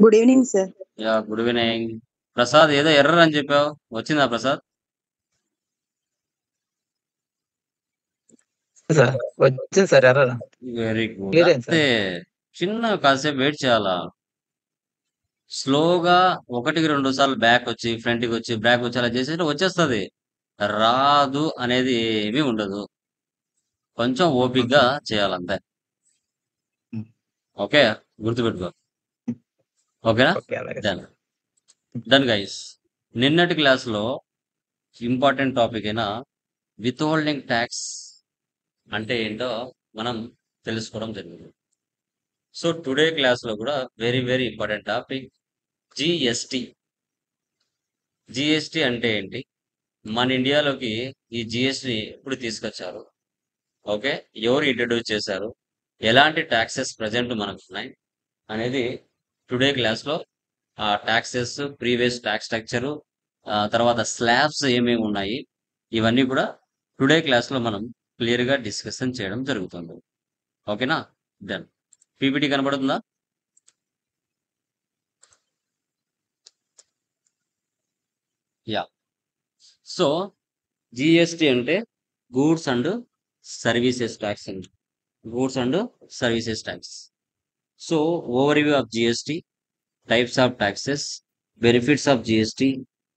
Good evening sir. Good evening. Prasad ఏదో error అని చెప్పావు. వచ్చిందా ప్రసాద్? సార్ వచ్చింది sir error. Very good. Clear అయింది అంతే. సార్. చిన్న కాసేపు వెయిట్ చేయాలా. స్లోగా 1-2 సార్లు బ్యాక్ వచ్చి, ఫ్రంట్‌కి వచ్చి, బ్యాక్ వచ్చి అలా చేసేస్తే వచ్చేస్తది. రాదు అనేది ఏమీ ఉండదు. కొంచెం ఓపికగా చేయాలంతే. ఓకే. గుర్తుపెట్టుకో. ఓకేనా? ఓకే అలాగే డన్. సార్. Done guys. నిన్నటి క్లాస్‌లో ఇంపార్టెంట్ టాపిక్ అయిన విత్‌హోల్డింగ్ టాక్స్ అంటే ఏంటో మనం తెలుసుకోవడం జరిగింది. సో టుడే క్లాస్‌లో కూడా very very important topic GST. GST అంటే ఏంటి? మన ఇండియాలోకి ఈ జీఎస్టీ ఎప్పుడు తీసుకొచ్చారు? ఓకే. ఎవరు ఇంట్రడ్యూస్ చేశారు? ఎలాంటి టాక్సెస్ ప్రజెంట్ మనకు ఉన్నాయి అనేది టుడే క్లాస్‌లో ఆ టాక్సెస్, ప్రీవియస్ టాక్స్ స్ట్రక్చరు, తర్వాత స్లాబ్స్ ఏమేమి ఉన్నాయి, ఇవన్నీ కూడా టుడే క్లాస్‌లో మనం క్లియర్‌గా డిస్కషన్ చేయడం జరుగుతుంది. ఓకేనా? డన్. పీపీటీ కనబడుతుందా? యా. సో జీఎస్టీ అంటే గూడ్స్ అండ్ సర్వీసెస్ ట్యాక్స్ అండి. Goods and services tax. So overview of GST, types of taxes, benefits of GST,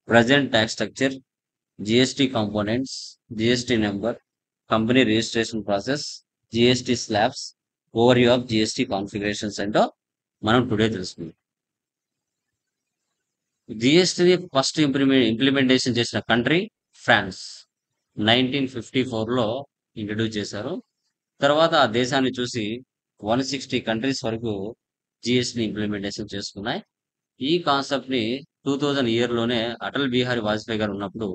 present tax structure, GST components, GST number, company registration process, GST slabs, overview of GST configurations and మనం today తెలుసుకుందాం. GST first implementation చేసిన country France. 1954లో introduce చేశారు. తర్వాత ఆ దేశాన్ని చూసి 160 countries వరకు GST implementation చేసుకున్నాయి. ఈ కాన్సెప్ట్ ని 2000 ఇయర్లోనే అటల్ బిహారీ వాజ్పేయి గారు ఉన్నప్పుడు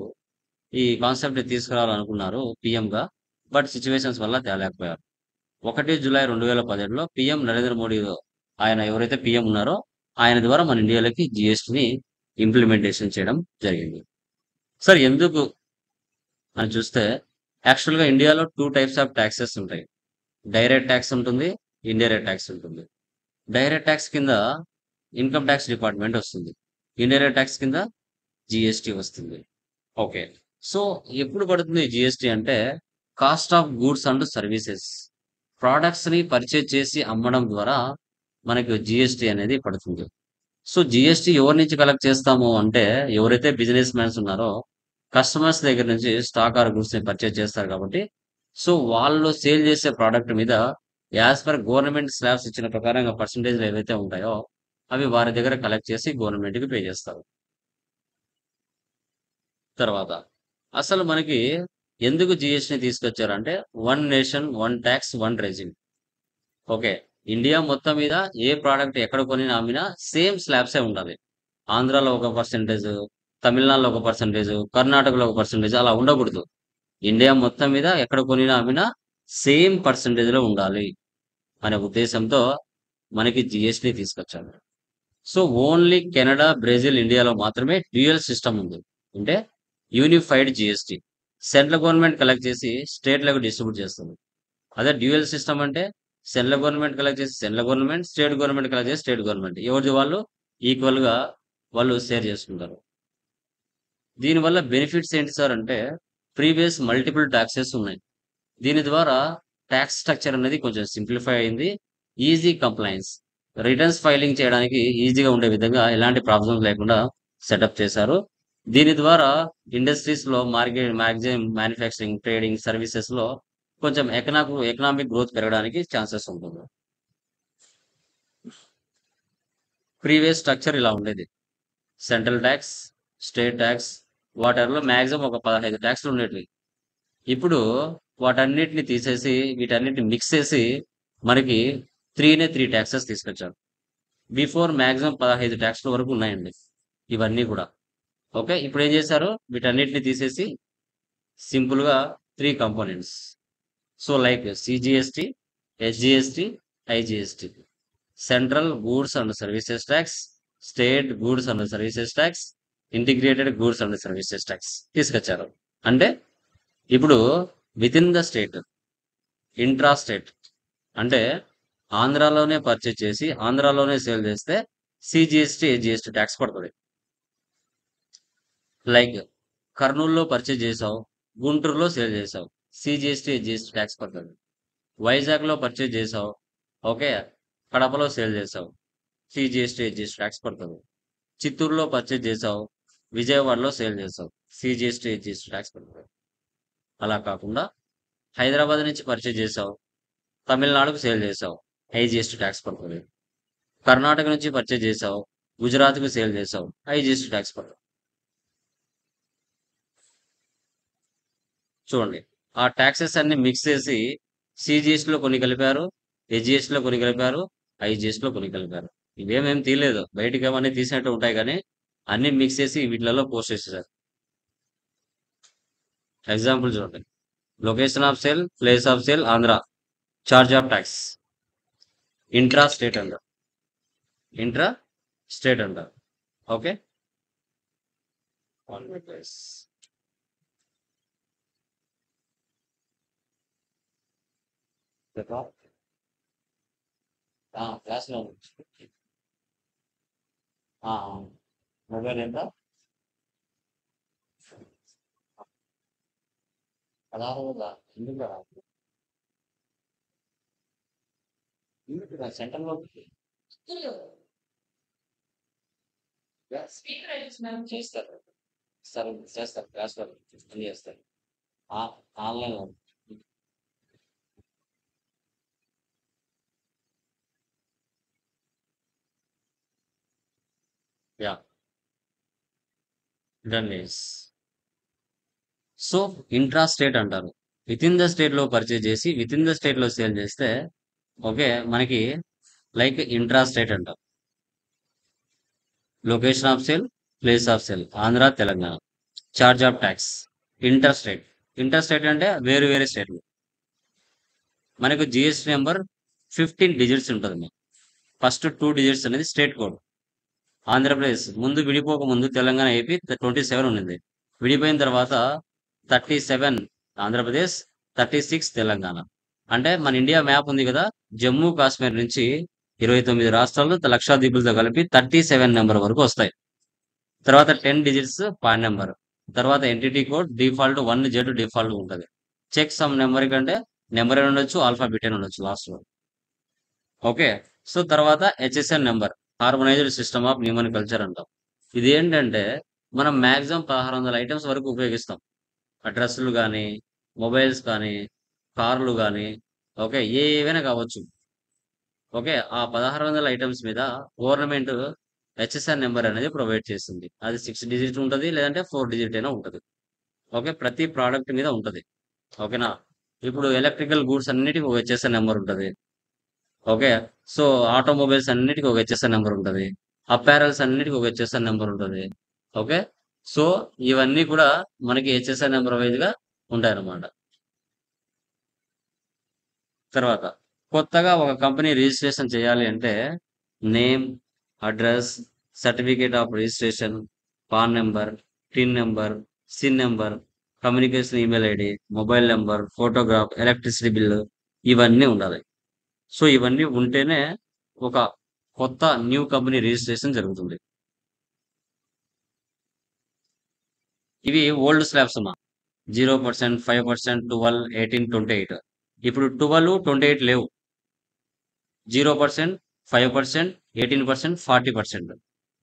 ఈ కాన్సెప్ట్ ని తీసుకురావాలనుకున్నారు పిఎం గా. బట్ సిచ్యువేషన్స్ వల్ల తేలేకపోయారు. 1 జూలై 2017లో పిఎం నరేంద్ర మోడీ, ఆయన ఎవరైతే పిఎం ఉన్నారో ఆయన ద్వారా మన ఇండియాలోకి జిఎస్టీని ఇంప్లిమెంటేషన్ చేయడం జరిగింది. సార్ ఎందుకు అని చూస్తే యాక్చువల్గా ఇండియాలో 2 టైప్స్ ఆఫ్ ట్యాక్సెస్ ఉంటాయి. డైరెక్ట్ ట్యాక్స్ ఉంటుంది, ఇండైరెక్ట్ ట్యాక్స్ ఉంటుంది. డైరెక్ట్ ట్యాక్స్ కింద ఇన్కమ్ ట్యాక్స్ డిపార్ట్మెంట్ వస్తుంది. ఇండైరెక్ట్ ట్యాక్స్ కింద జిఎస్టీ వస్తుంది. ఓకే. సో ఎప్పుడు పడుతుంది జిఎస్టీ అంటే cost of goods and services. Products ని పర్చేజ్ చేసి అమ్మడం ద్వారా మనకు జిఎస్టీ అనేది పడుతుంది. సో జిఎస్టీ ఎవరి నుంచి కలెక్ట్ చేస్తాము అంటే ఎవరైతే బిజినెస్ మ్యాన్స్ ఉన్నారో కస్టమర్స్ దగ్గర నుంచి స్టాక్ ఆర్ గూడ్స్ ని పర్చేజ్ చేస్తారు కాబట్టి సో వాళ్ళు సేల్ చేసే ప్రోడక్ట్ మీద యాజ్ పర్ గవర్నమెంట్ స్లాబ్స్ ఇచ్చిన ప్రకారంగా పర్సంటేజ్లు ఏవైతే ఉంటాయో అవి వారి దగ్గర కలెక్ట్ చేసి గవర్నమెంట్ కి పే చేస్తారు. తర్వాత అసలు మనకి ఎందుకు జిఎస్టీ తీసుకొచ్చారంటే one nation one tax one regime. Okay. India మొత్తం మీద ఏ ప్రోడక్ట్ ఎక్కడ కొనినా అమ్మినా సేమ్ స్లాబ్సే ఉండాలి. ఆంధ్రాలో ఒక పర్సెంటేజ్, తమిళనాడులో ఒక పర్సెంటేజ్, కర్ణాటకలో ఒక పర్సెంటేజ్ అలా ఉండకూడదు. ఇండియా మొత్తం మీద ఎక్కడ కొనినా అమ్మినా సేమ్ పర్సెంటేజ్ లో ఉండాలి అనే ఉద్దేశంతో మనకి జిఎస్టీ తీసుకొచ్చారు. సో ఓన్లీ కెనడా, బ్రెజిల్, ఇండియాలో మాత్రమే డ్యూయల్ సిస్టమ్ ఉంది. అంటే unified GST. Central government collect చేసి స్టేట్లకు డిస్ట్రిబ్యూట్ చేస్తుంది. అదే డ్యూయల్ సిస్టమ్ అంటే సెంట్రల్ గవర్నమెంట్ కలెక్ట్ చేసి central government, state government collect చేసి స్టేట్ గవర్నమెంట్, ఎవరిది వాళ్ళు ఈక్వల్ గా వాళ్ళు షేర్ చేసుకుంటారు. దీనివల్ల బెనిఫిట్స్ ఏంటి సార్ అంటే ప్రీవియస్ మల్టిపుల్ ట్యాక్సెస్ ఉన్నాయి. దీని ద్వారా ట్యాక్స్ స్ట్రక్చర్ అనేది కొంచెం సింప్లిఫై అయింది. ఈజీ కంప్లైన్స్, రిటర్న్స్ ఫైలింగ్ చేయడానికి ఈజీగా ఉండే విధంగా ఎలాంటి ప్రాబ్లమ్స్ లేకుండా సెటప్ చేశారు. దీని ద్వారా ఇండస్ట్రీస్ లో మ్యానుఫ్యాక్చరింగ్, ట్రేడింగ్, సర్వీసెస్ లో కొంచెం ఎకనామిక్ గ్రోత్ పెరగడానికి ఛాన్సెస్ ఉంటుంది. ప్రీవియస్ స్ట్రక్చర్ ఇలా ఉండేది. సెంట్రల్ ట్యాక్స్, స్టేట్ ట్యాక్స్, వాటర్లో మ్యాక్సిమం ఒక 15 ట్యాక్స్లు ఉండేటివి. ఇప్పుడు వాటన్నిటిని తీసేసి వీటన్నిటిని మిక్స్ చేసి మనకి 3 ట్యాక్సెస్ తీసుకొచ్చారు. బిఫోర్ మ్యాక్సిమం 15 ట్యాక్స్ల వరకు ఉన్నాయండి ఇవన్నీ కూడా. ఓకే. ఇప్పుడు ఏం చేశారు, వీటన్నిటిని తీసేసి సింపుల్ గా 3 components. So like CGST, SGST, IGST. Central goods and services tax, state goods and services tax, integrated goods and services tax తీసుకొచ్చారు. అంటే ఇప్పుడు with in the state, intra state అంటే ఆంధ్రాలోనే పర్చేజ్ చేసి ఆంధ్రాలోనే సేల్ చేస్తే సిజిఎస్టీ జిఎస్టీ ట్యాక్స్ పడుతుంది. Like కర్నూలులో purchase చేసావు, గుంటూరులో సేల్ చేసావు, సిజిఎస్టీ జిఎస్టీ ట్యాక్స్ పడుతుంది. వైజాగ్లో పర్చేజ్ చేసావు, ఓకే, కడపలో సేల్ చేసావు, సిజిఎస్టీ జిఎస్టీ ట్యాక్స్ పడుతుంది. చిత్తూరులో పర్చేజ్ చేసావు, విజయవాడలో సేల్ చేసావు, సిజిఎస్టీ జిఎస్టీ ట్యాక్స్ పడుతుంది. అలా కాకుండా హైదరాబాద్ నుంచి పర్చేజ్ చేసావు, తమిళనాడుకు సేల్ చేసావు, ఐజిఎస్టీ ట్యాక్స్ పడుతుంది. కర్ణాటక నుంచి పర్చేజ్ చేసావు, గుజరాత్కు సేల్ చేసావు, ఐజిఎస్టీ ట్యాక్స్ పడుతుంది. చూడండి, ఆ ట్యాక్సెస్ అన్ని మిక్స్ చేసి సిజిఎస్టీలో కొన్ని కలిపారు, హెచ్జిఎస్టీలో కొన్ని కలిపారు, ఐజిఎస్టీలో కొన్ని కలిపారు. ఇవేమేం తీయలేదు, బయటికి ఏమన్నీ తీసినట్టు ఉంటాయి కానీ అన్ని మిక్స్ చేసి వీటిలలో పోస్ట్ చేసేసారు. ఎగ్జాంపుల్ చూడండి, location of sale, place of sale Andhra, charge of tax, intra state అంటారు, ఇంట్రా స్టేట్ అంటారు. ఓకే, క్లాస్లో మొబైల్ ఎంత 16 ఎందుకు సెంటర్లో చేస్తారు, చేస్తారు క్లాస్లో అన్ని చేస్తారు online. Yeah, done is. So intra state అంటారు. విత్ ఇన్ ద స్టేట్ లో పర్చేజ్ చేసి విత్ ఇన్ ద స్టేట్ లో సేల్ చేస్తే ఓకే మనకి లైక్ ఇంట్రా స్టేట్ అంటాం. Location of sale, place of sale Andhra Telangana, charge of tax inter state. Inter state అంటే వేరు వేరే స్టేట్లు. మనకు జిఎస్టీ నెంబర్ 15 డిజిట్స్ ఉంటుంది. ఫస్ట్ 2 డిజిట్స్ అనేది స్టేట్ కోడ్. ఆంధ్రప్రదేశ్ ముందు విడిపోక ముందు తెలంగాణ ఏపీ 27 ఉండింది. విడిపోయిన తర్వాత 37 ఆంధ్రప్రదేశ్, 36 తెలంగాణ. అంటే మన ఇండియా మ్యాప్ ఉంది కదా, జమ్మూ కాశ్మీర్ నుంచి 29 రాష్ట్రాలు లక్షద్వీపులతో కలిపి 37 నెంబర్ వరకు వస్తాయి. తర్వాత 10 డిజిట్స్ పాన్ నెంబర్, తర్వాత entity code default 1Z default ఉంటుంది. చెక్ సమ్ నెంబర్ కంటే నెంబర్ అని ఉండొచ్చు, ఆల్ఫాబెట్ అని ఉండొచ్చు లాస్ట్ లో. ఓకే, సో తర్వాత HSN number, harmonised system of human culture అంటాం. ఇది ఏంటంటే మనం మాక్సిమం 1600 ఐటమ్స్ వరకు ఉపయోగిస్తాం. డ్రెస్సులు కానీ, మొబైల్స్ కానీ, కార్లు కానీ, ఓకే ఏవైనా కావచ్చు. ఓకే, ఆ 1600 ఐటమ్స్ మీద గవర్నమెంట్ హెచ్ఎస్ఆర్ నెంబర్ అనేది ప్రొవైడ్ చేస్తుంది. అది 6 డిజిట్ ఉంటుంది, లేదంటే 4 డిజిట్ అయినా ఉంటుంది. ఓకే, ప్రతి ప్రోడక్ట్ మీద ఉంటుంది. ఓకేనా, ఇప్పుడు ఎలక్ట్రికల్ గూడ్స్ అన్నిటికీ ఒక హెచ్ఎస్ఆర్ నెంబర్ ఉంటుంది. ఓకే, సో ఆటోమొబైల్స్ అన్నిటికీ ఒక హెచ్ఎస్ఆర్ నెంబర్ ఉంటుంది. అపారల్స్ అన్నిటికీ ఒక హెచ్ఎస్ఆర్ నెంబర్ ఉంటుంది. ఓకే, సో ఇవన్నీ కూడా మనకి హెచ్ఎస్ఆర్ నెంబర్ వైజ్ గా ఉంటాయి అన్నమాట. తర్వాత కొత్తగా ఒక కంపెనీ రిజిస్ట్రేషన్ చేయాలి అంటే name, address, certificate of registration, PAN number, TIN number, CIN number, communication email ID, mobile number, photograph, electricity bill ఇవన్నీ ఉండాలి. సో ఇవన్నీ ఉంటేనే ఒక కొత్త న్యూ కంపెనీ రిజిస్ట్రేషన్ జరుగుతుంది. ఇవి ఓల్డ్ స్లాబ్స్ అమ్మా. 0%, 5%, 12, 18, 28. ఇప్పుడు 12, 28 లేవు. 0%, 5%, 18%, 40%.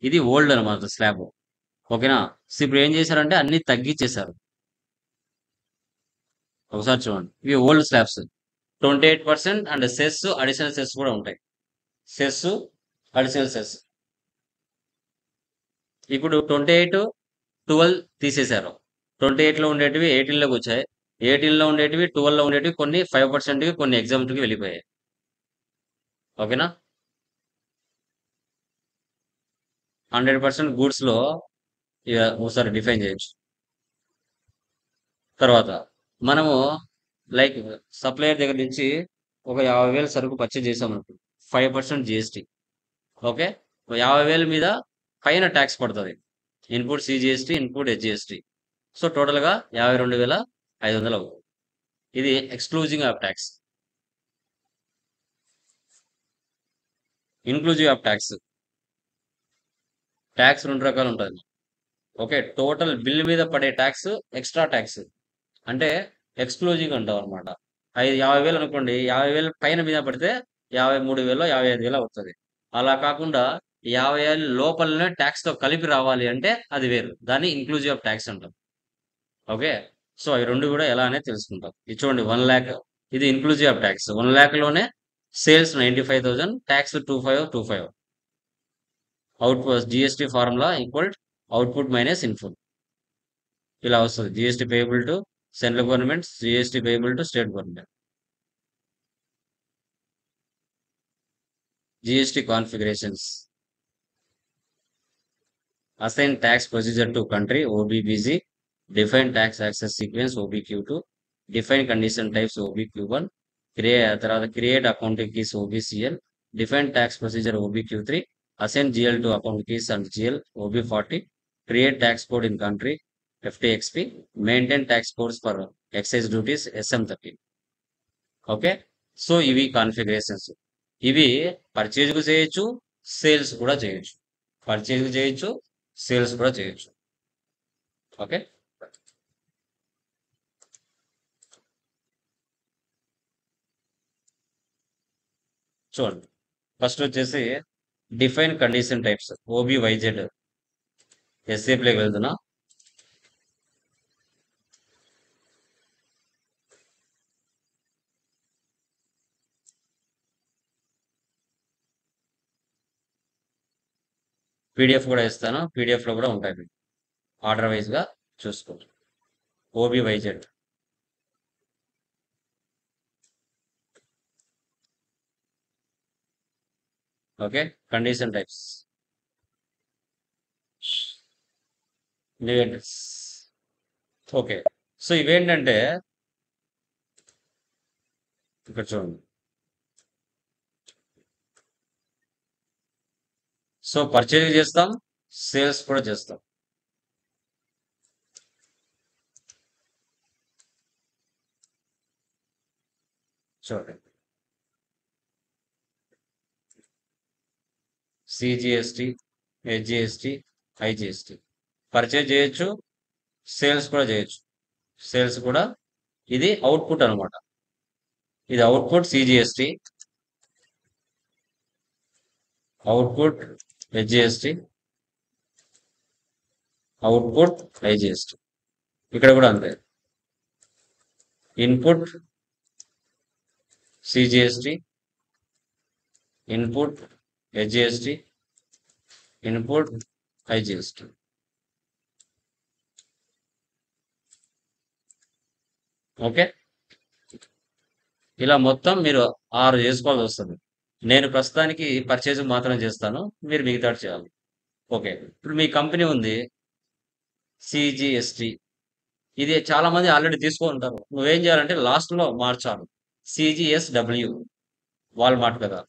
ఇది ఓల్డ్ అనమాట స్లాబ్. ఓకేనా, సో ఇప్పుడు ఏం చేశారంటే అన్ని తగ్గించేశారు. ఒకసారి చూడండి, ఇవి old slabs. 28% and cess, additional cess కూడా ఉంటాయి. Cess, additional cess. ఇప్పుడు 28, 12 తీసేశారు. 28 లో ఉండేటివి 18 లోకి వచ్చాయి. 18 లో ఉండేటివి 12 లో ఉండేటివి కొన్ని 5% కి, కొన్ని ఎగ్జామ్స్ కి వెళ్ళిపోయాయి. ఓకేనా, 100% గూడ్స్ లో ఇక ఒకసారి డిఫైన్ చేయొచ్చు. తర్వాత మనము లైక్ సప్లయర్ దగ్గర నుంచి ఒక 50,000 సరుకు పర్చేజ్ చేసాం అనుకో, 5% జిఎస్టీ. ఓకే, 50,000 మీద పైన ట్యాక్స్ పడుతుంది. Input CGST, input HGST. So total గా 52,500 అవుతుంది. ఇది exclusive of tax. Inclusive of tax tax 2 రకాలు ఉంటది. ఓకే. టోటల్ బిల్ మీద పడే ట్యాక్స్, ఎక్స్‌ట్రా ట్యాక్స్. అంటే ఎక్స్‌క్లూజివ్‌గా ఉంటావన్నమాట. 50,000 అనుకోండి. 50,000 పైన మీద పడితే 53,000 55,000 అవుతది. అలా కాకుండా 50,000 లోపలనే ట్యాక్స్‌తో కలిపి రావాలి అంటే అది వేరు. దాన్ని ఇంక్లూజివ్ ఆఫ్ ట్యాక్స్ అంటాం. ఓకే. సో, అవి 2 గూడా ఎలా అనేది తెలుసుకుందాం. ఇది చూడండి 1,00,000 ఇది ఇంక్లూజివ్ ఆఫ్ ట్యాక్స్. 1,00,000 లోనే sales 95,000 talks 2525 GST formula equal output minus input ఇలా వస్తది. GST payable to central government, GST payable to state government. GST configurations. Assign tax procedure to country OBBG, define tax access sequence OBQ2, define condition types OBQ1, create accounting keys OBCL, define tax procedure OBQ3, assign GL to account keys and GL OB40, create tax code in country FTXP, maintain tax codes for excise duties SM30. Okay. So ఇవి configurations. ఇవి purchase కు చేయొచ్చు, sales కూడా చేయొచ్చు. Purchase కు చేయొచ్చు, sales కూడా చేయొచ్చు. ఓకే. చూడండి ఫస్ట్ వచ్చేసి డిఫైన్ కండిషన్ టైప్స్ ఓబివైజెడ్ ఎస్ఏప్లోకి వెళ్తున్నా. పీడిఎఫ్ కూడా ఇస్తాను. పీడిఎఫ్ లో కూడా ఉంటాయి. ఆర్డర్ వైజ్ గా చూసుకోండి. OBYZ okay. Condition types negatives. Okay. So ఇవేంటంటే ఇక్కడ చూడండి. సో పర్చేజ్ చేస్తాం, సేల్స్ కూడా చేస్తాం. చూడండి సిజిఎస్టి, హెచ్జిఎస్టి, ఐజిఎస్టి పర్చేజ్ చేయొచ్చు, సేల్స్ కూడా చేయొచ్చు. సేల్స్ కూడా ఇది అవుట్పుట్ అనమాట. ఇది output CGST, output HGST, output IGST. ఇక్కడ కూడా అంతే. Input CGST, input HGST, input IGST. Okay. ఇలా మొత్తం మీరు 6 చేసుకోవాల్సి వస్తుంది. నేను ప్రస్తుతానికి పర్చేజ్ మాత్రం చేస్తాను. మీరు మిగతా చేయాలి. ఓకే. ఇప్పుడు మీ కంపెనీ ఉంది సిజిఎస్టి. ఇది చాలా మంది ఆల్రెడీ తీసుకుంటారు. నువ్వేం చేయాలంటే లాస్ట్ లో మార్చాలి. సిజిఎస్డబ్ల్యూ వాల్మార్ట్ కదా.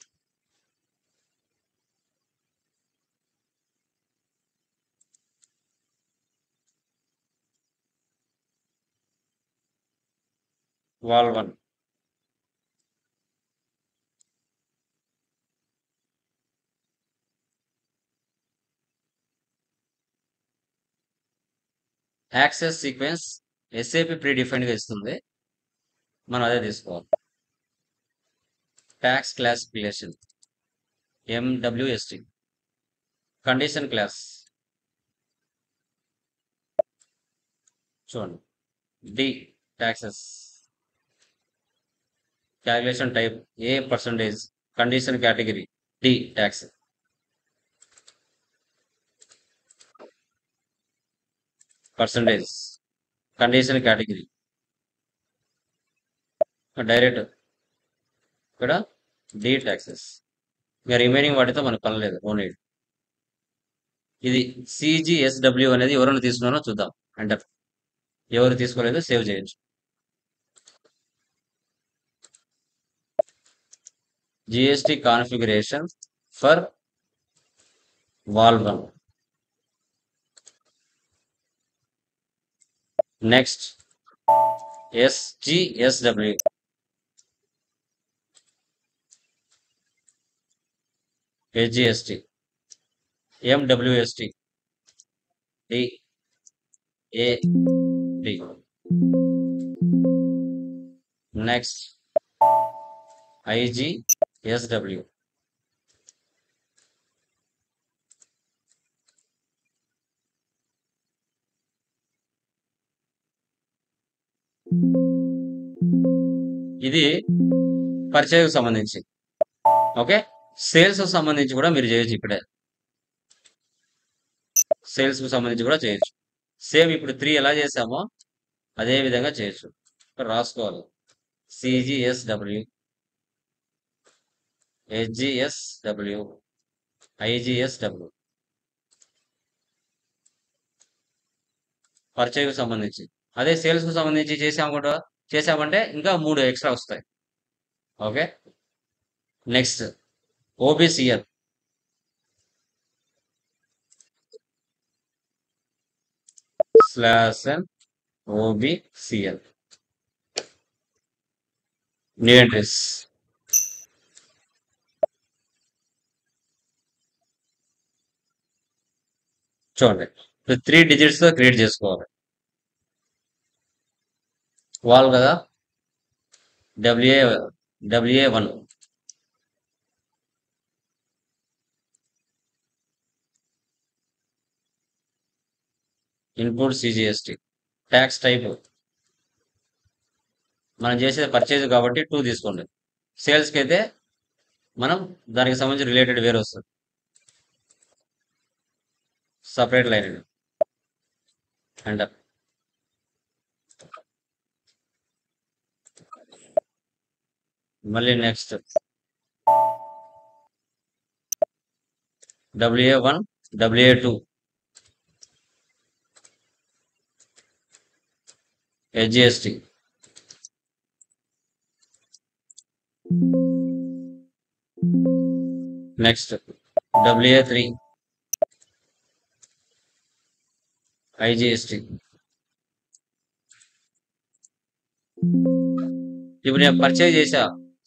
వాల్1 access sequence SAP pre defined గా ఇస్తుంది. మనం అదే తీసుకోవాలి. Tax classification MWST. Condition class చూడండి. D taxes. Calculation type A percentage. Condition category D tax. Percentage condition category direct ఇక్కడ డి ట్యాక్సెస్. ఇంకా రిమైనింగ్ వాటితో మనకు పని లేదు. No need. ఇది సిజిఎస్డబ్ల్యూ అనేది ఎవరైనా తీసుకున్నారో చూద్దాం. ఎంటర్. ఎవరు తీసుకోలేదు సేవ్ చేయొచ్చు. జిఎస్టి కాన్ఫిగరేషన్ ఫర్ వాల్1. Next SGSW. HGST. MWST D A D. Next IGSW. ఇది పర్చేజ్కి సంబంధించి. ఓకే, సేల్స్ సంబంధించి కూడా మీరు చేయొచ్చు. ఇక్కడే సేల్స్ కు సంబంధించి కూడా చేయొచ్చు. సేమ్ ఇప్పుడు 3 ఎలా చేసామో అదే విధంగా చేయొచ్చు. ఇక్కడ రాసుకోవాలి. సిజిఎస్డబ్ల్యూ, హెచ్జిఎస్డబ్ల్యూ, ఐజిఎస్డబ్ల్యూ పర్చేజ్కు సంబంధించి. అదే సేల్స్ కు సంబంధించి చేసామంటే ఇంకా 3 ఎక్స్ట్రా వస్తాయి. Okay, next OBCL. /n OBCL new entries. చూడండి, 3 డిజిట్స్ తో క్రియేట్ చేసుకోవాలి. వాల్ కదా, WA1 input CGST. Tax type మనం చేసేది పర్చేజ్ కాబట్టి 2 తీసుకోండి. సేల్స్కి అయితే మనం దానికి సంబంధించి రిలేటెడ్ వేరే వస్తుంది, సపరేట్ లైన్ ఎంటర్. మళ్ళీ next WA1 WA2 HGST. Next WA3 IGST. ఇప్పుడు నేను పర్చేజ్ చేసా,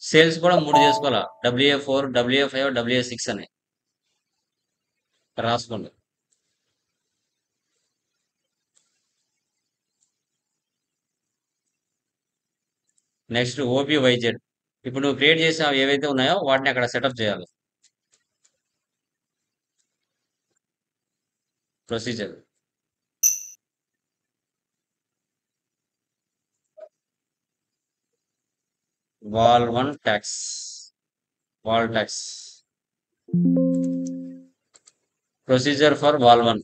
సేల్స్ కూడా 3 చేసుకోవాలా. WA4 WA5 WA6 అని రాసుకోండి. Next OBYZ. ఇప్పుడు నువ్వు క్రియేట్ చేసిన ఏవైతే ఉన్నాయో వాటిని అక్కడ సెటప్ చేయాలి. ప్రొసీజర్ వాల్ ట్యాక్స్ ప్రొసీజర్ ఫర్ వాల్1.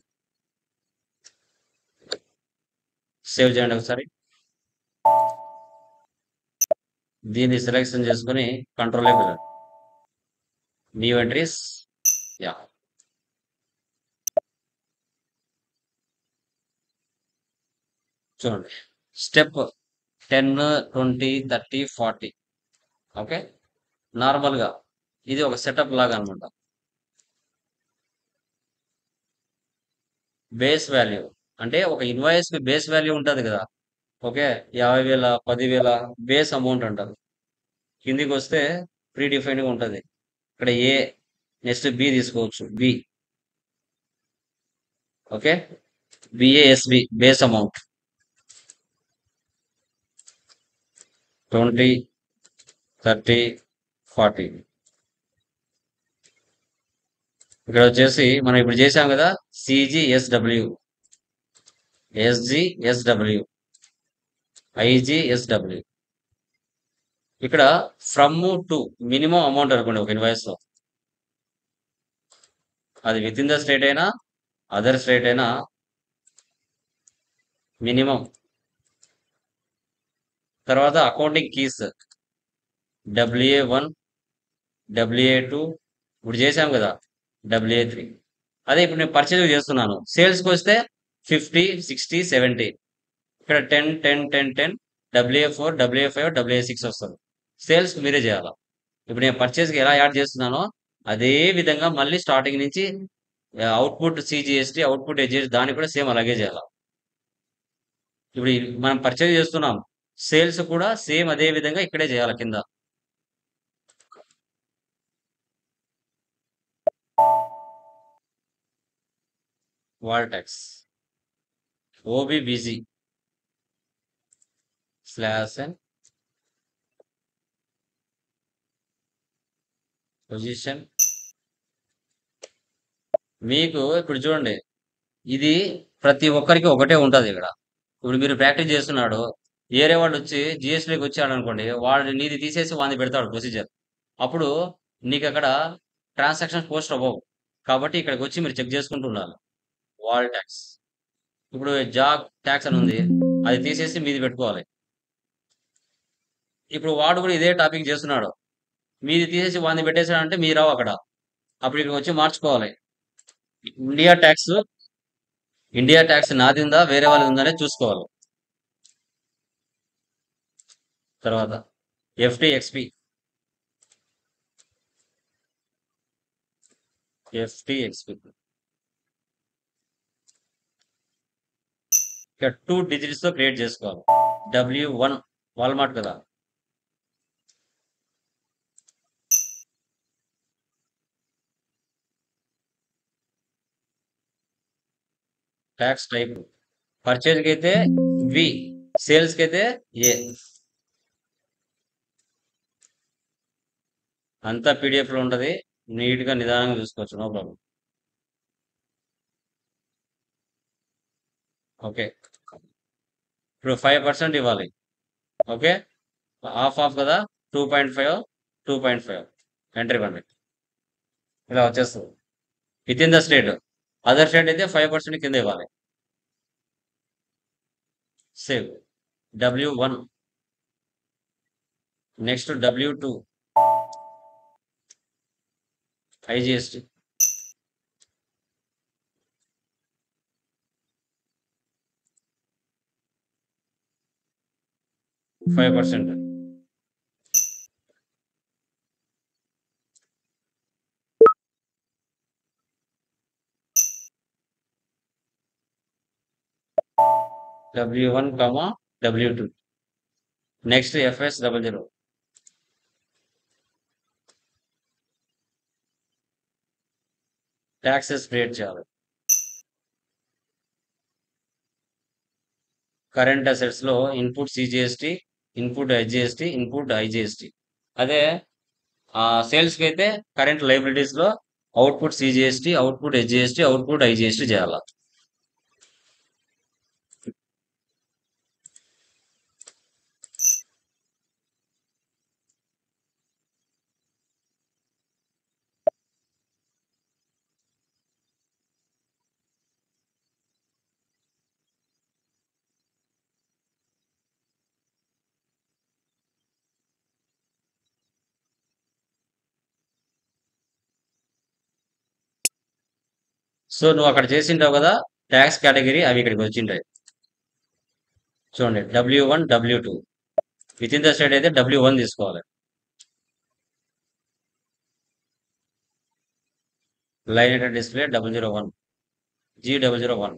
సేవ్ చేయండి ఒకసారి. దీన్ని సెలెక్షన్ చేసుకుని కంట్రోల్ వెళ్ళండి. New entries. యా, చూడండి, స్టెప్ 10 20 30 40. ఓకే, నార్మల్గా ఇది ఒక సెటప్ లాగా అనమాట. బేస్ వాల్యూ అంటే ఒక ఇన్వాయిస్ కి బేస్ వాల్యూ ఉంటుంది కదా. ఓకే, 50,000 10,000 బేస్ అమౌంట్ అంటారు. కిందికి వస్తే ప్రీ డిఫైన్డ్గా ఉంటుంది. ఇక్కడ ఏ, నెక్స్ట్ బి తీసుకోవచ్చు. B. Okay, BASB base amount 20 30 40. ఇక్కడ వచ్చేసి మనం ఇప్పుడు చేసాం కదా, CGSW SGSW IGSW. ఇక్కడ ఫ్రమ్ టు మినిమం అమౌంట్ అనుకోండి ఒక ఇన్వాయిస్ లో. అది విత్ ఇన్ ద స్టేట్ అయినా అదర్ స్టేట్ అయినా మినిమం. తర్వాత అకౌంటింగ్ కీస్ WA1 WA2 ఇప్పుడు చేసాం కదా, WA3. అదే ఇప్పుడు నేను పర్చేజ్ చేస్తున్నాను, సేల్స్కి వస్తే 50 60 70. ఇక్కడ 10 10 10 10 WA4 WA5 WA6 వస్తుంది. సేల్స్ మీరే చేయాలా. ఇప్పుడు నేను పర్చేజ్కి ఎలా యాడ్ చేస్తున్నానో అదే విధంగా మళ్ళీ స్టార్టింగ్ నుంచి అవుట్పుట్ CGST అవుట్పుట్ HGST దాన్ని కూడా సేమ్ అలాగే చేయాలి. ఇప్పుడు మనం పర్చేజ్ చేస్తున్నాం, సేల్స్ కూడా సేమ్ అదే విధంగా ఇక్కడే చేయాలి కింద. వాల్ tax. OBBG slash and position. మీకు ఇప్పుడు చూడండి, ఇది ప్రతి ఒక్కరికి ఒకటే ఉంటది ఇక్కడ. ఇప్పుడు మీరు ప్రాక్టీస్ చేస్తున్నాడు, వేరే వాడు వచ్చి జిఎస్టీలోకి వచ్చాడు అనుకోండి, వాడు నీది తీసేసి వాడిని పెడతాడు ప్రొసీజర్. అప్పుడు నీకు అక్కడ ట్రాన్సాక్షన్ పోస్ట్ అవ్వవు. కాబట్టి ఇక్కడికి వచ్చి మీరు చెక్ చేసుకుంటూ ఉండాలి. Wall tax. ఇప్పుడు జాబ్ ట్యాక్స్ అని ఉంది, అది తీసేసి మీది పెట్టుకోవాలి. ఇప్పుడు వాడు కూడా ఇదే టాపిక్ చేస్తున్నాడు, మీది తీసేసి వాడిని పెట్టేసాడంటే మీరు రావు అక్కడ. అప్పుడు ఇక్కడికి వచ్చి మార్చుకోవాలి. ఇండియా ట్యాక్స్ ఇండియా ట్యాక్స్ నాది ఉందా వేరే వాళ్ళది ఉందనే చూసుకోవాలి. తర్వాత ఎఫ్టిఎక్స్పి. ఎఫ్టిఎక్స్పి ఇక్కడ 2 డిజిట్స్ తో క్రియేట్ చేసుకోవాలి. W1 వాల్మార్ట్ కదా. ట్యాక్స్ టైప్ పర్చేజ్ కి అయితే వి, సేల్స్ కి అయితే ఏ. అంతా పీడిఎఫ్ లో ఉంటది, నీట్ గా నిదానంగా చూసుకోవచ్చు, నో ప్రాబ్లం. ఓకే, ఇప్పుడు 5% ఇవ్వాలి. ఓకే, ఆఫ్ కదా, 2.5, 2.5 ఎంట్రీ ఇవ్వండి. ఇలా వచ్చేస్తుంది with in the state. Other state అయితే 5% కింద ఇవ్వాలి. Save. W1. Next W2 IGST. 5%. W1, W2. Next FS00. Taxes create చేయాలి. కరెంట్ అసెట్స్ లో input CGST, input HGST, input IGST. అదే సేల్స్ కి అయితే కరెంట్ లైబిలిటీస్ లో output CGST, output HGST, output IGST చేయాలి. సో నువ్వు అక్కడ చేసింటావు కదా ట్యాక్స్ కేటగిరీ, అవి ఇక్కడికి వచ్చింటాయి. చూడండి, W1, W2. With in the state అయితే W1 తీసుకోవాలి. Line display 001, G001.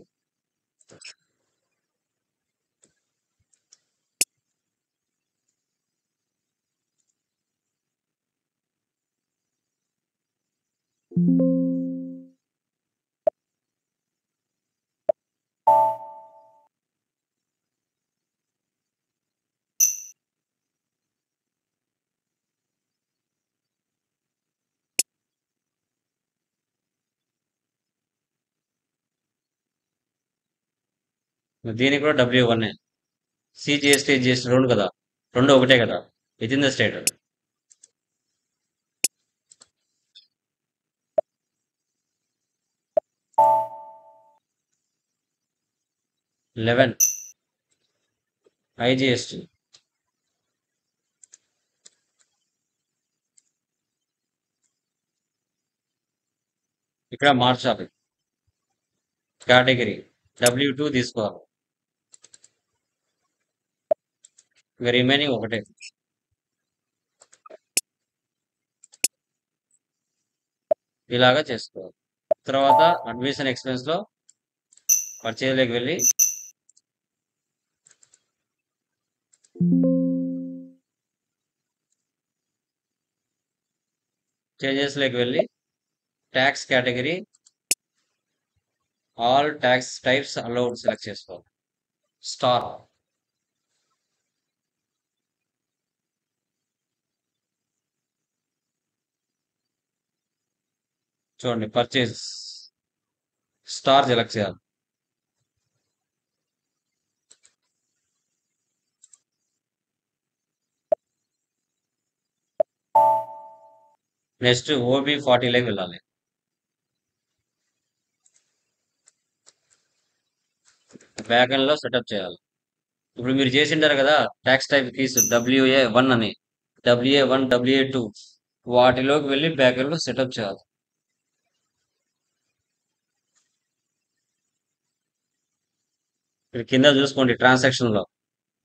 దీనికి కూడా W1. సిజిఎస్టీ, జిఎస్టీ రెండు కదా, రెండు ఒకటే కదా with in the state. 11 IGST. ఇక్కడ మార్చాలి కేటగిరీ, W2 తీసుకోవాలి. ఇక రిమైనింగ్ ఒకటే. ఇలాగా చేసుకోవాలి. తర్వాత అడ్మిషన్ ఎక్స్పెన్స్ లో పర్చేజ్ లోకి వెళ్ళి చేంజెస్ లోకి వెళ్ళి tax category all tax types allowed select చేసుకోవాలి. స్టార్. చూడండి పర్చేజ్. స్టార్ సెలెక్ట్ చేయాలి. నెక్స్ట్ OB40 లోకి వెళ్ళాలి. బ్యాకెండ్ లో సెటప్ చేయాలి. ఇప్పుడు మీరు చేసింటారు కదా ట్యాక్స్ టైప్ కీస్ WA1 అని, WA1, WA2 వాటిలోకి వెళ్ళి బ్యాకెండ్ లో సెటప్ చేయాలి. ఇక్కడ కింద చూసుకోండి ట్రాన్సాక్షన్ లో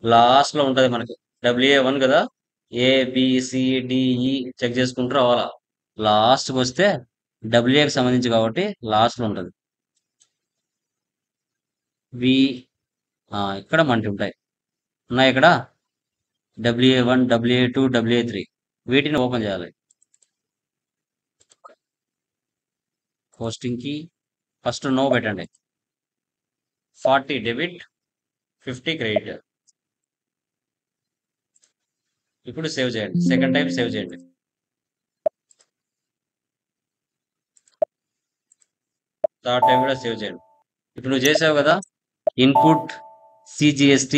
లాస్ట్ లో ఉంటది మనకి WA1 కదా, ABCDE చెక్ చేసుకుంటూ రావాలా. లాస్ట్కి వస్తే WAకి సంబంధించి కాబట్టి లాస్ట్ లో ఉంటది. వి ఇక్కడ మనకి ఉంటాయి ఇక్కడ WA1, WA2, WA3 వీటిని ఓపెన్ చేయాలి. పోస్టింగ్ కి ఫస్ట్ నో పెట్టండి. 40 డెబిట్, 50 క్రెడిట్. ఇప్పుడు సేవ్ చేయండి. సెకండ్ టైం సేవ్ చేయండి. థర్డ్ టైం కూడా సేవ్ చేయండి. ఇప్పుడు నువ్వు చేసావు కదా ఇన్పుట్ CGST,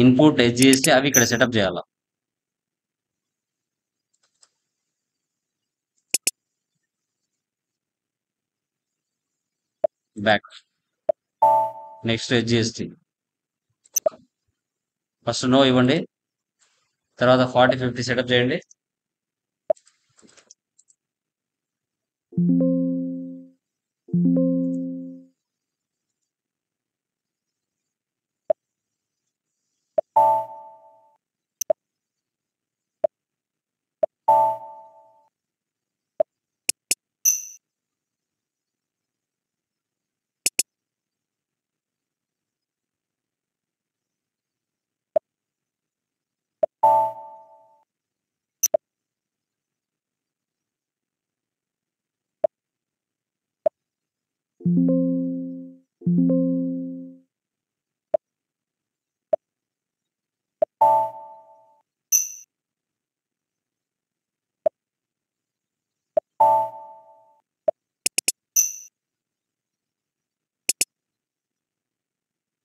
ఇన్పుట్ SGST అవి ఇక్కడ సెటప్ చేయాలా. Back. Next SGST first no ఇవ్వండి. తర్వాత 40, 50 సెటప్ చేయండి.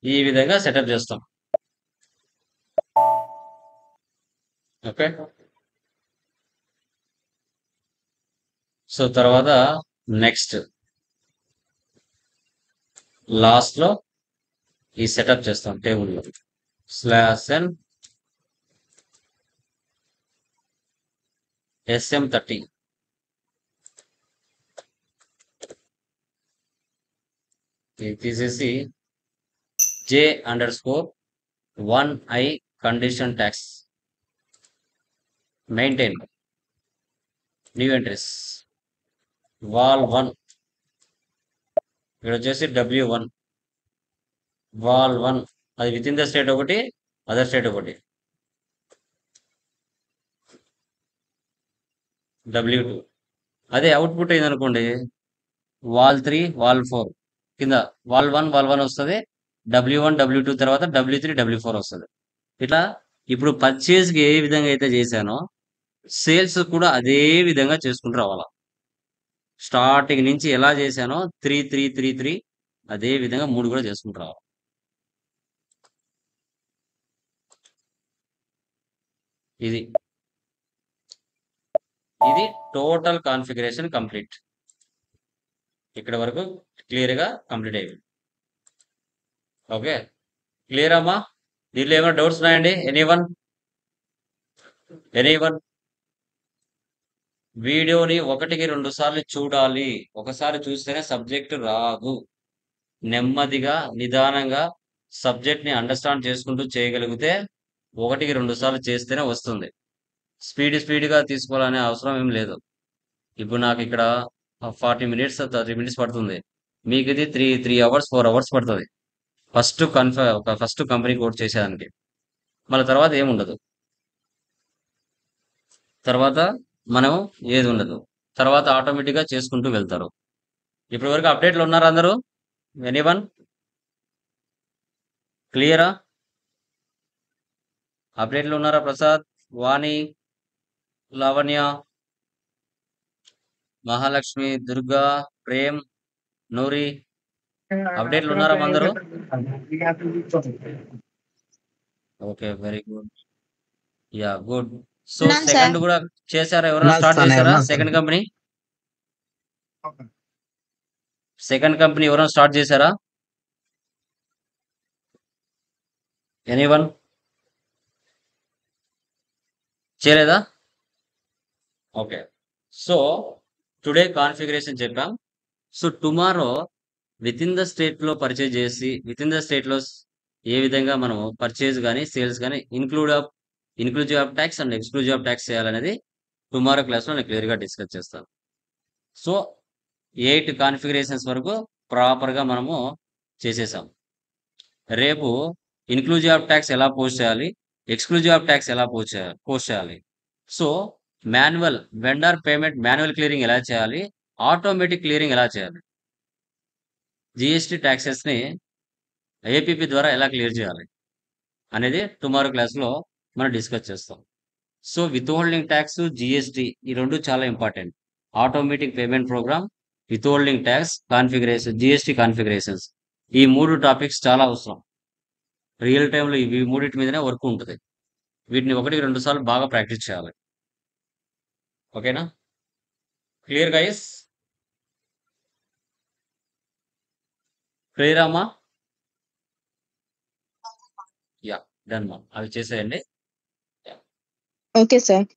ఈ విధంగా సెటప్ చేస్తాం. ఓకే. సో తర్వాత నెక్స్ట్ లాస్ట్ లో ఈ సెటప్ చేస్తాం టేబుల్లో. /n SM30 ఇది తీసేసి J_1I condition tax maintain new entries వాల్1 ఇక్కడ వచ్చేసి W1 వాల్1 అది విత్ ఇన్ ద స్టేట్ ఒకటి, అదర్ స్టేట్ ఒకటి. W2 అదే అవుట్పుట్ అయింది అనుకోండి వాల్3, వాల్4 కింద వాల్1 వస్తుంది. W1, W2 తర్వాత W3, W4 వస్తుంది. ఇట్లా ఇప్పుడు పర్చేస్ కి ఏ విధంగా అయితే చేశానో సేల్స్ కూడా అదే విధంగా చేసుకుంటూ రావాలా. స్టార్టింగ్ నుంచి ఎలా చేశానో 3, 3, 3, 3 అదే విధంగా 3 కూడా చేసుకుంటూ రావాలి. ఇది టోటల్ కాన్ఫిగరేషన్ కంప్లీట్. ఇక్కడ వరకు క్లియర్ గా కంప్లీట్ అయింది. ఓకే, క్లియర్ అమ్మా? దీంట్లో ఏమైనా డౌట్స్ ఉన్నాయండి? ఎనీవన్? వీడియోని 1కి 2 సార్లు చూడాలి. ఒకసారి చూస్తేనే సబ్జెక్ట్ రాదు. నెమ్మదిగా నిదానంగా సబ్జెక్ట్ ని అండర్స్టాండ్ చేసుకుంటూ చేయగలిగితే 1కి 2 సార్లు చేస్తేనే వస్తుంది. స్పీడ్ గా తీసుకోవాలనే అవసరం ఏం లేదు. ఇప్పుడు నాకు ఇక్కడ 40 మినిట్స్ 30 మినిట్స్ పడుతుంది. మీకు ఇది 3 అవర్స్ 4 అవర్స్ పడుతుంది ఫస్ట్ కంపెనీ కోడ్ చేసేదానికి. మళ్ళీ తర్వాత ఏముండదు. తర్వాత మనం ఏది ఉండదు. తర్వాత ఆటోమేటిక్ గా చేసుకుంటూ వెళ్తారు. ఇప్పటి వరకు అప్డేట్లు ఉన్నారు అందరూ? ఎనీవన్ క్లియరా? అప్డేట్లో ఉన్నారా ప్రసాద్, వాణి, లావణ్య, మహాలక్ష్మి, దుర్గా, ప్రేమ్, నూరి అప్డేట్లు ఉన్నారా అందరూ? Okay, very good. Yeah, good. So ఉన్నాను సార్. సెకండ్ కూడా చేశారా? ఎవరైనా ఉన్నాను స్టార్ట్ సార్, చేశారా? ఉన్నాను సార్. సెకండ్ కంపెనీ ఎవరైనా స్టార్ట్ చేశారా? ఎనీవన్ చేయలేదా? ఓకే. సో టుడే కాన్ఫిగరేషన్ చెప్పాం. So tomorrow with in the state లో పర్చేజ్ చేసి విత్ ఇన్ ద స్టేట్ లో ఏ విధంగా మనం పర్చేజ్ కానీ సేల్స్ కానీ inclusive of tax and exclusive of tax చేయాలనేది టుమారో క్లాస్ లో నేను క్లియర్ గా డిస్కస్ చేస్తాను. సో 8 కాన్ఫిగరేషన్స్ వరకు ప్రాపర్ గా మనము చేసేసాం. రేపు ఇన్క్లూజివ్ ఆఫ్ ట్యాక్స్ ఎలా పోస్ట్ చేయాలి, ఎక్స్క్లూజివ్ ఆఫ్ ట్యాక్స్ ఎలా పోస్ట్ చేయాలి. So manual vendor payment manual clearing ఎలా చేయాలి, ఆటోమేటిక్ క్లియరింగ్ ఎలా చేయాలి, జిఎస్టీ ట్యాక్సెస్ ని ఏపీపీ ద్వారా ఎలా క్లియర్ చేయాలి అనేది టుమారో క్లాస్ లో మనం డిస్కస్ చేస్తాం. So with holding tax, GST ఈ రెండు చాలా important. Automatic payment program, with holding tax configuration, GST configurations, ఈ 3 టాపిక్స్ చాలా అవసరం. రియల్ టైంలో ఇవి మూడింటి మీదనే వర్క్ ఉంటుంది. వీటిని 1-2 సార్లు బాగా ప్రాక్టీస్ చేయాలి. ఓకేనా? Clear guys? క్లియర్ అమ్మా? యా, డన్ మా. అవి చేసేయండి. Okay sir.